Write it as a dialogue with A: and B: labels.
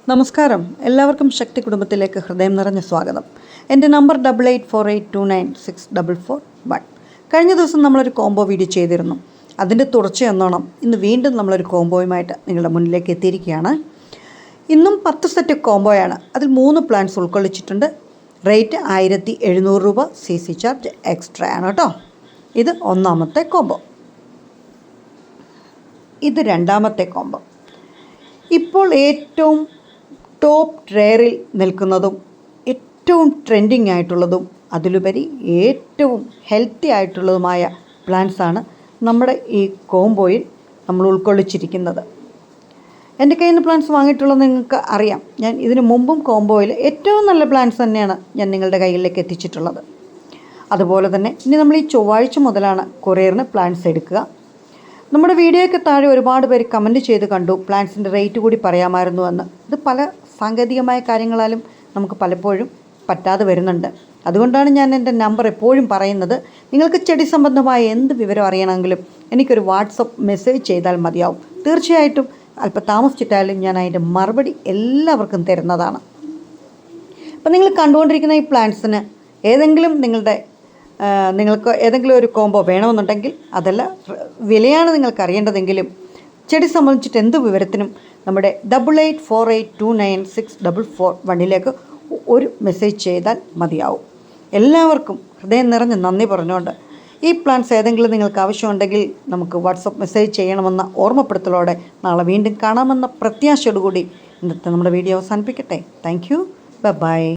A: നമസ്കാരം, എല്ലാവർക്കും ശക്തി കുടുംബത്തിലേക്ക് ഹൃദയം നിറഞ്ഞ സ്വാഗതം. എൻ്റെ നമ്പർ 8848296441. കഴിഞ്ഞ ദിവസം നമ്മളൊരു കോംബോ വീഡിയോ ചെയ്തിരുന്നു. അതിൻ്റെ തുടർച്ചയെന്നോണം ഇന്ന് വീണ്ടും നമ്മളൊരു കോംബോയുമായിട്ട് നിങ്ങളുടെ മുന്നിലേക്ക് എത്തിയിരിക്കുകയാണ്. ഇന്നും 10 സെറ്റ് കോംബോയാണ്. അതിൽ 3 പ്ലാൻസ് ഉൾക്കൊള്ളിച്ചിട്ടുണ്ട്. റേറ്റ് 1700 രൂപ. CC ചാർജ് എക്സ്ട്രാ ആണ് കേട്ടോ. ഇത് ഒന്നാമത്തെ കോംബോ. ഇത് രണ്ടാമത്തെ കോംബോ. ഇപ്പോൾ ഏറ്റവും ടോപ്പ് റെയറിൽ നിൽക്കുന്നതും ഏറ്റവും ട്രെൻഡിങ് ആയിട്ടുള്ളതും അതിലുപരി ഏറ്റവും ഹെൽത്തി ആയിട്ടുള്ളതുമായ പ്ലാന്റ്സാണ് നമ്മുടെ ഈ കോംബോയിൽ നമ്മൾ ഉൾക്കൊള്ളിച്ചിരിക്കുന്നത്. എൻ്റെ കയ്യിൽ നിന്ന് പ്ലാന്റ്സ് വാങ്ങിയിട്ടുള്ളത് നിങ്ങൾക്ക് അറിയാം. ഞാൻ ഇതിനു മുമ്പും കോംബോയിൽ ഏറ്റവും നല്ല പ്ലാന്റ്സ് തന്നെയാണ് ഞാൻ നിങ്ങളുടെ കയ്യിലേക്ക് എത്തിച്ചിട്ടുള്ളത്. അതുപോലെ തന്നെ ഇനി നമ്മൾ ഈ ചൊവ്വാഴ്ച മുതലാണ് കൊറിയറിന് പ്ലാന്റ്സ് എടുക്കുക. നമ്മുടെ വീഡിയോയ്ക്ക് താഴെ ഒരുപാട് പേര് കമൻറ്റ് ചെയ്ത് കണ്ടു, പ്ലാന്റ്സിൻ്റെ റേറ്റ് കൂടി പറയാമായിരുന്നു എന്ന്. ഇത് പല സാങ്കേതികമായ കാര്യങ്ങളാലും നമുക്ക് പലപ്പോഴും പറ്റാതെ വരുന്നുണ്ട്. അതുകൊണ്ടാണ് ഞാൻ എൻ്റെ നമ്പർ എപ്പോഴും പറയുന്നത്. നിങ്ങൾക്ക് ചെടി സംബന്ധമായ എന്ത് വിവരം അറിയണമെങ്കിലും എനിക്കൊരു വാട്സപ്പ് മെസ്സേജ് ചെയ്താൽ മതിയാവും. തീർച്ചയായിട്ടും അല്പം താമസിച്ചിട്ടാലും ഞാൻ അതിൻ്റെ മറുപടി എല്ലാവർക്കും തരുന്നതാണ്. അപ്പം നിങ്ങൾ കണ്ടുകൊണ്ടിരിക്കുന്ന ഈ പ്ലാന്റ്സിന് നിങ്ങൾക്ക് ഏതെങ്കിലും ഒരു കോംബോ വേണമെന്നുണ്ടെങ്കിൽ, അതല്ല വിലയാണ് നിങ്ങൾക്ക് അറിയേണ്ടതെങ്കിലും, ചെടി സംബന്ധിച്ചിട്ട് എന്ത് വിവരത്തിനും നമ്മുടെ 8848296441 ഒരു മെസ്സേജ് ചെയ്താൽ മതിയാവും. എല്ലാവർക്കും ഹൃദയം നിറഞ്ഞ് നന്ദി പറഞ്ഞുകൊണ്ട് ഈ പ്ലാൻസ് ഏതെങ്കിലും നിങ്ങൾക്ക് ആവശ്യമുണ്ടെങ്കിൽ നമുക്ക് വാട്സപ്പ് മെസ്സേജ് ചെയ്യണമെന്ന ഓർമ്മപ്പെടുത്തലോടെ നാളെ വീണ്ടും കാണാമെന്ന പ്രത്യാശയോടുകൂടി ഇന്നത്തെ നമ്മുടെ വീഡിയോ അവസാനിപ്പിക്കട്ടെ. Thank you. ബൈ.